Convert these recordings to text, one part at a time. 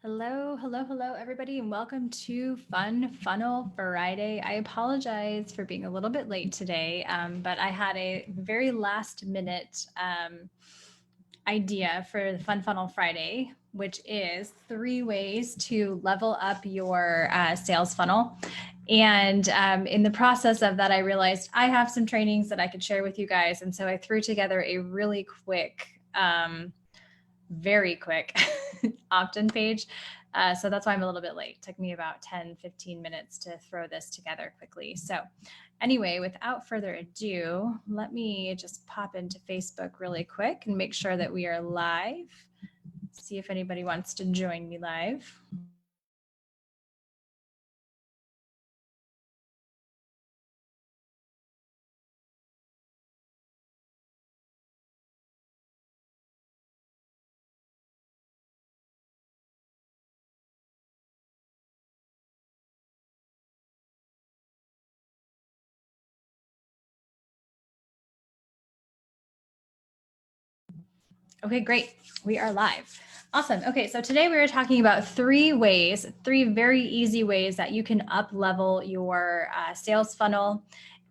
Hello, hello, hello, everybody, and welcome to Fun Funnel Friday. I apologize for being a little bit late today, but I had a very last minute idea for the Fun Funnel Friday, which is 3 ways to level up your sales funnel. And in the process of that, I realized I have some trainings that I could share with you guys. And so I threw together a really quick, very quick opt-in page. So that's why I'm a little bit late. It took me about 10, 15 minutes to throw this together quickly. So anyway, without further ado, let me just pop into Facebook really quick and make sure that we are live. See if anybody wants to join me live. Okay, great. We are live. Awesome. Okay, so today we are talking about 3 ways, 3 very easy ways that you can up level your sales funnel.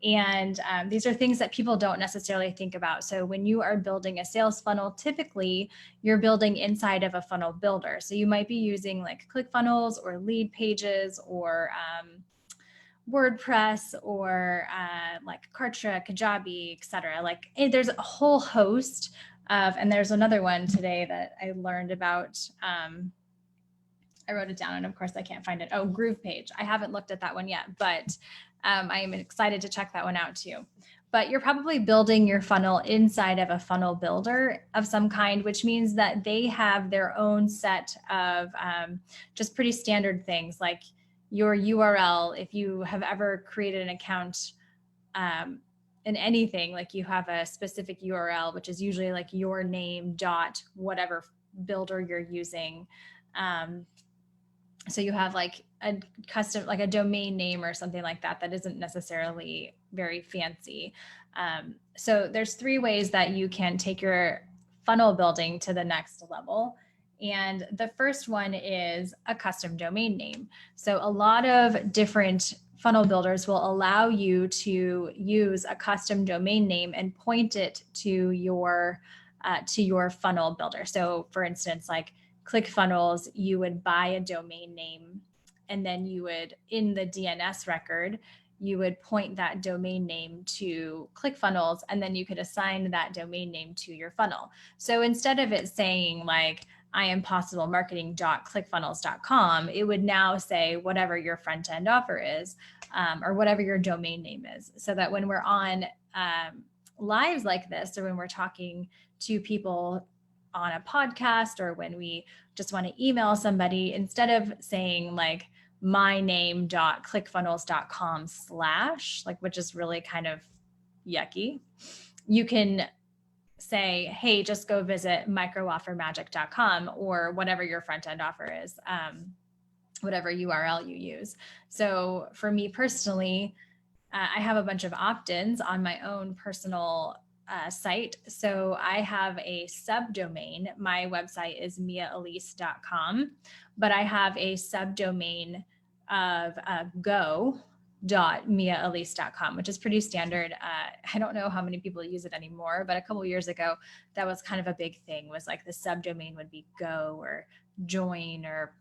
And these are things that people don't necessarily think about. So when you are building a sales funnel, typically you're building inside of a funnel builder. So you might be using like ClickFunnels or Leadpages or WordPress or like Kartra, Kajabi, etc. Like there's a whole host of, and there's another one today that I learned about. I wrote it down and of course I can't find it. Oh, GroovePage. I haven't looked at that one yet, but I am excited to check that one out too. But you're probably building your funnel inside of a funnel builder of some kind, which means that they have their own set of just pretty standard things like your URL. If you have ever created an account in anything, like you have a specific URL, which is usually like your name dot whatever builder you're using. So you have like a custom, like a domain name or something like that, that isn't necessarily very fancy. So there's 3 ways that you can take your funnel building to the next level. And the first one is a custom domain name. So a lot of different funnel builders will allow you to use a custom domain name and point it to your funnel builder. So for instance, like ClickFunnels, you would buy a domain name and then you would, in the DNS record, you would point that domain name to ClickFunnels and then you could assign that domain name to your funnel. So instead of it saying like, I am possiblemarketing.clickfunnels.com, it would now say whatever your front end offer is or whatever your domain name is. So that when we're on lives like this or when we're talking to people on a podcast or when we just want to email somebody, instead of saying like myname.clickfunnels.com / like, which is really kind of yucky, you can say, hey, just go visit microoffermagic.com or whatever your front end offer is, whatever URL you use. So for me personally, I have a bunch of opt-ins on my own personal site. So I have a subdomain. My website is miaelise.com, but I have a subdomain of go.miaelise.com, which is pretty standard. I don't know how many people use it anymore, but a couple years ago, that was kind of a big thing, was like the subdomain would be go or join or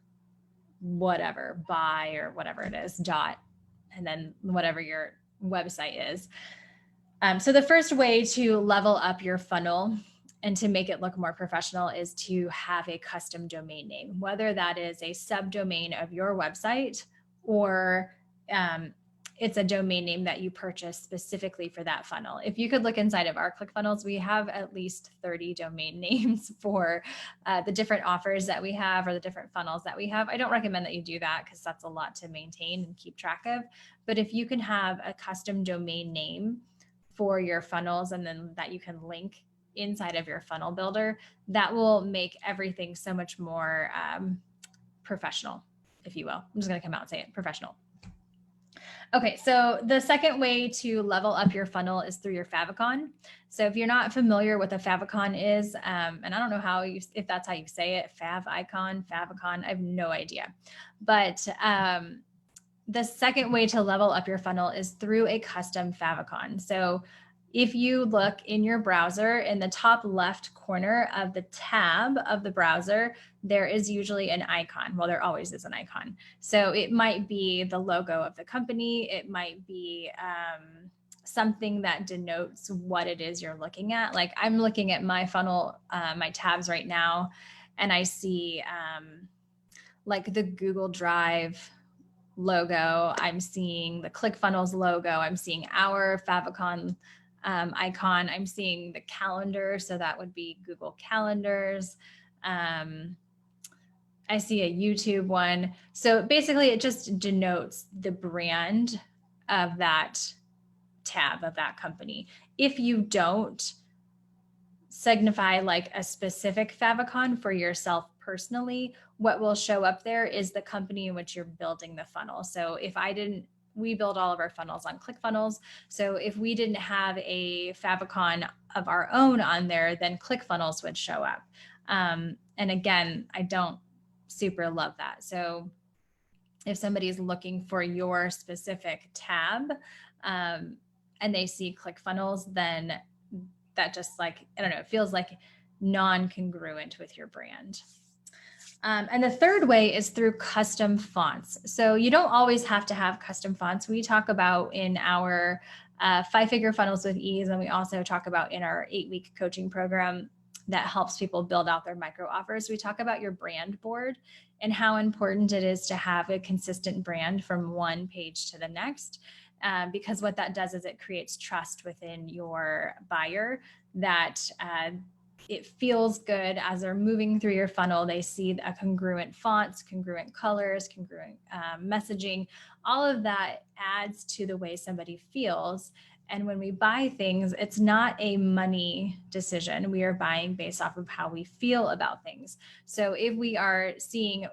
whatever, buy or whatever it is, dot, and then whatever your website is. So the first way to level up your funnel and to make it look more professional is to have a custom domain name, whether that is a subdomain of your website or it's a domain name that you purchase specifically for that funnel. If you could look inside of our ClickFunnels, we have at least 30 domain names for the different offers that we have or the different funnels that we have. I don't recommend that you do that because that's a lot to maintain and keep track of. But if you can have a custom domain name for your funnels and then that you can link inside of your funnel builder, that will make everything so much more professional, if you will. I'm just going to come out and say it, professional. Okay, so the second way to level up your funnel is through your favicon. So if you're not familiar what a favicon is, and I don't know if that's how you say it, favicon, I have no idea. But the second way to level up your funnel is through a custom favicon. So if you look in your browser, in the top left corner of the tab of the browser, there is usually an icon. Well, there always is an icon. So it might be the logo of the company. It might be something that denotes what it is you're looking at. Like I'm looking at my funnel, my tabs right now, and I see like the Google Drive logo. I'm seeing the ClickFunnels logo. I'm seeing our favicon icon. I'm seeing the calendar. So that would be Google Calendars. I see a YouTube one. So basically it just denotes the brand of that tab of that company. If you don't signify like a specific favicon for yourself personally, what will show up there is the company in which you're building the funnel. So if I didn't, we build all of our funnels on ClickFunnels. So if we didn't have a favicon of our own on there, then ClickFunnels would show up. And again, I don't super love that. So if somebody is looking for your specific tab and they see ClickFunnels, then that just like, I don't know, it feels like non-congruent with your brand. And the third way is through custom fonts. So you don't always have to have custom fonts. We talk about in our 5-figure funnels with ease, and we also talk about in our 8-week coaching program that helps people build out their micro offers. We talk about your brand board and how important it is to have a consistent brand from one page to the next. Because what that does is it creates trust within your buyer that it feels good as they're moving through your funnel. They see a congruent fonts, congruent colors, congruent messaging. All of that adds to the way somebody feels. And when we buy things, it's not a money decision. We are buying based off of how we feel about things. So if we are seeing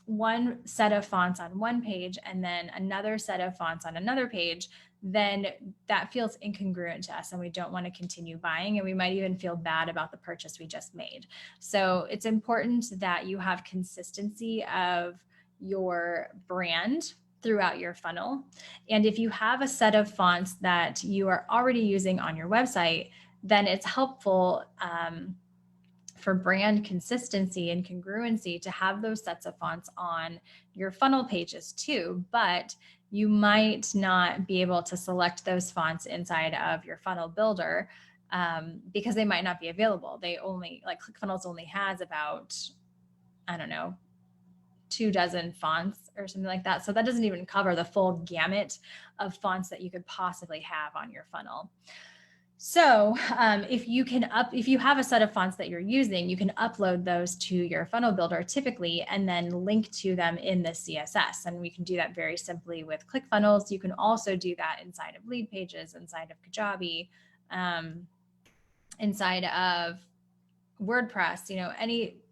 one set of fonts on one page and then another set of fonts on another page, then that feels incongruent to us and we don't want to continue buying, and we might even feel bad about the purchase we just made. So it's important that you have consistency of your brand throughout your funnel. And if you have a set of fonts that you are already using on your website, then it's helpful for brand consistency and congruency to have those sets of fonts on your funnel pages too. But you might not be able to select those fonts inside of your funnel builder because they might not be available. They only, like ClickFunnels only has about, I don't know, 24 fonts or something like that. So that doesn't even cover the full gamut of fonts that you could possibly have on your funnel. So if you have a set of fonts that you're using, you can upload those to your funnel builder typically, and then link to them in the CSS. And we can do that very simply with ClickFunnels. You can also do that inside of Leadpages, inside of Kajabi, inside of WordPress,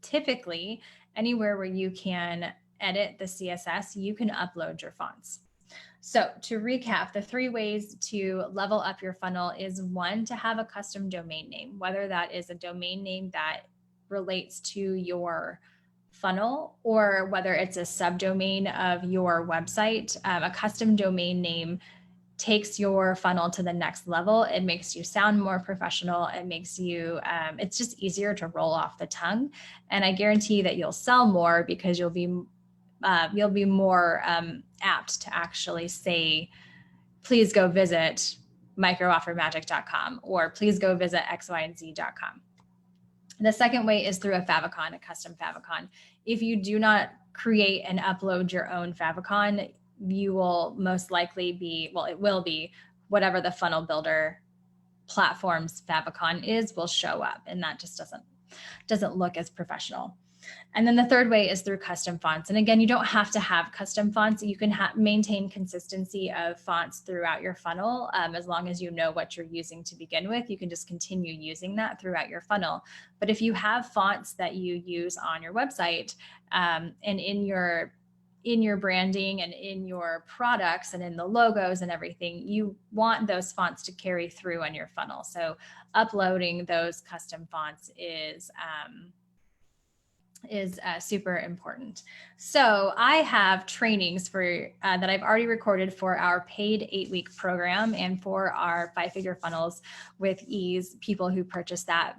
typically anywhere where you can edit the CSS, you can upload your fonts. So to recap, the 3 ways to level up your funnel is 1, to have a custom domain name, whether that is a domain name that relates to your funnel or whether it's a subdomain of your website. A custom domain name takes your funnel to the next level. It makes you sound more professional. It makes you, it's just easier to roll off the tongue. And I guarantee that you'll sell more because you'll be more apt to actually say, please go visit microoffermagic.com or please go visit xyandz.com. The second way is through a favicon, a custom favicon. If you do not create and upload your own favicon, you will most likely be, well, it will be whatever the funnel builder platform's favicon is will show up, and that just doesn't look as professional. And then the third way is through custom fonts. And again, you don't have to have custom fonts. You can maintain consistency of fonts throughout your funnel. As long as you know what you're using to begin with, you can just continue using that throughout your funnel. But if you have fonts that you use on your website and in your in your branding and in your products and in the logos and everything, you want those fonts to carry through on your funnel. So uploading those custom fonts is super important. So I have trainings for that I've already recorded for our paid 8-week program and for our 5-figure funnels with ease people who purchase that.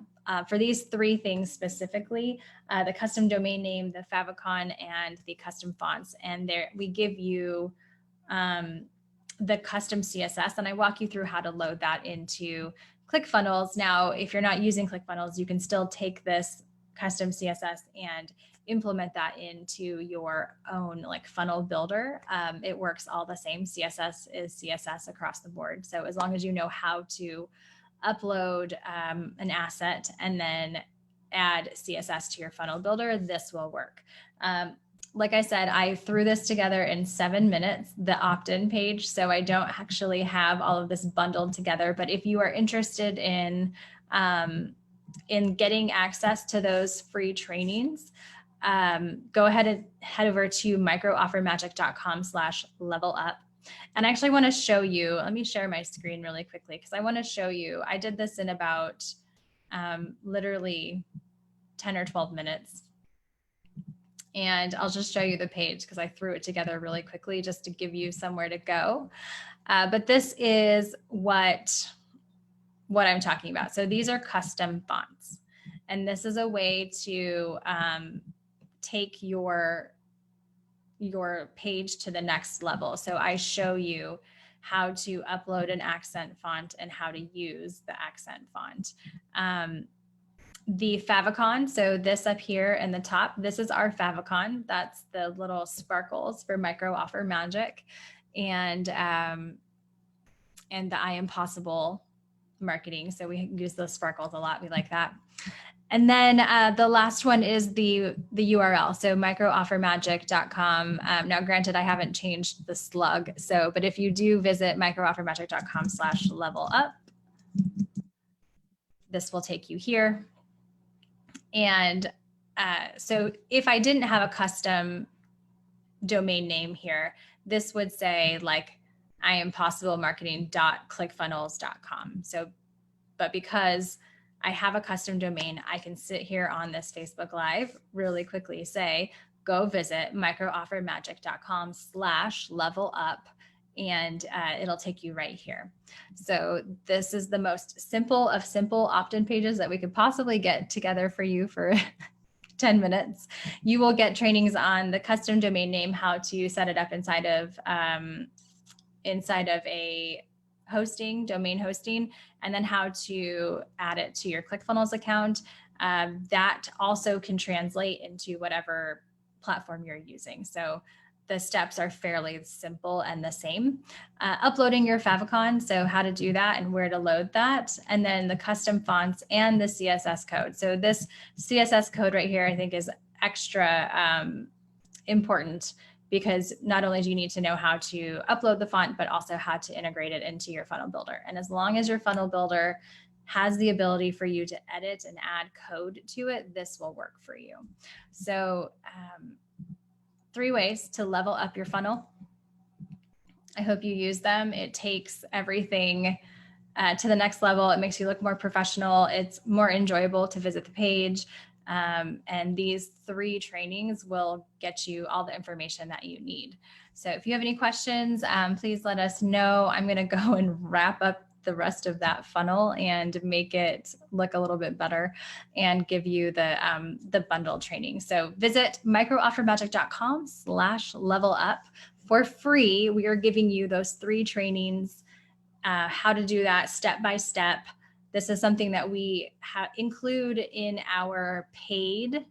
For these 3 things specifically, the custom domain name, the favicon, and the custom fonts. And there we give you the custom CSS, and I walk you through how to load that into ClickFunnels. Now, if you're not using ClickFunnels, you can still take this custom CSS and implement that into your own like funnel builder. It works all the same. CSS is CSS across the board. So as long as you know how to upload an asset and then add CSS to your funnel builder, this will work. Like I said, I threw this together in 7 minutes, the opt-in page. So I don't actually have all of this bundled together, but if you are interested in getting access to those free trainings, go ahead and head over to microoffermagic.com/level-up. And I actually want to show you, let me share my screen really quickly because I want to show you, I did this in about literally 10 or 12 minutes. And I'll just show you the page because I threw it together really quickly just to give you somewhere to go. But this is what I'm talking about. So these are custom fonts. And this is a way to take your page to the next level. So I show you how to upload an accent font and how to use the accent font. The favicon, so this up here in the top, this is our favicon. That's the little sparkles for Micro Offer Magic, and the I Am Possible marketing. So we use those sparkles a lot. We like that. And then the last one is the URL. So microoffermagic.com. Now, granted, I haven't changed the slug. So, but if you do visit microoffermagic.com/level-up, this will take you here. And so if I didn't have a custom domain name here, this would say like IamPossibleMarketing.clickfunnels.com. So, but because I have a custom domain, I can sit here on this Facebook Live really quickly, say, go visit microoffermagic.com/level-up, and it'll take you right here. So this is the most simple of simple opt-in pages that we could possibly get together for you for 10 minutes. You will get trainings on the custom domain name, how to set it up inside of a domain hosting, and then how to add it to your ClickFunnels account. That also can translate into whatever platform you're using. So the steps are fairly simple and the same. Uploading your favicon, so how to do that and where to load that, and then the custom fonts and the CSS code. So this CSS code right here, I think, is extra important, because not only do you need to know how to upload the font, but also how to integrate it into your funnel builder. And as long as your funnel builder has the ability for you to edit and add code to it, this will work for you. So 3 ways to level up your funnel. I hope you use them. It takes everything to the next level. It makes you look more professional. It's more enjoyable to visit the page. And these 3 trainings will get you all the information that you need. So if you have any questions, please let us know. I'm going to go and wrap up the rest of that funnel and make it look a little bit better and give you the bundle training. So visit microoffermagic.com/level-up for free. We are giving you those 3 trainings, how to do that step by step. This is something that we include in our paid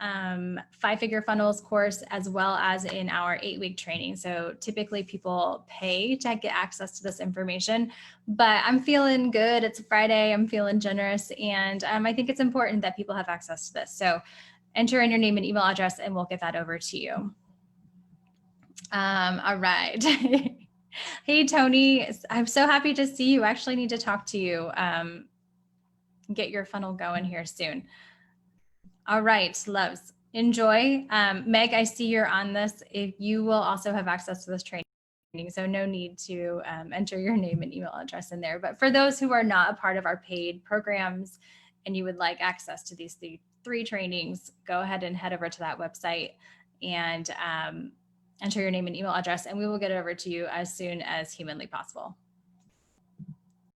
5-figure funnels course, as well as in our 8-week training. So typically people pay to get access to this information, but I'm feeling good. It's a Friday. I'm feeling generous. And I think it's important that people have access to this. So enter in your name and email address and we'll get that over to you. All right. Hey, Tony, I'm so happy to see you. I actually need to talk to you. Get your funnel going here soon. All right, loves. Enjoy. Meg, I see you're on this. If you will also have access to this training, so no need to enter your name and email address in there. But for those who are not a part of our paid programs and you would like access to these three trainings, go ahead and head over to that website and enter your name and email address, and we will get it over to you as soon as humanly possible.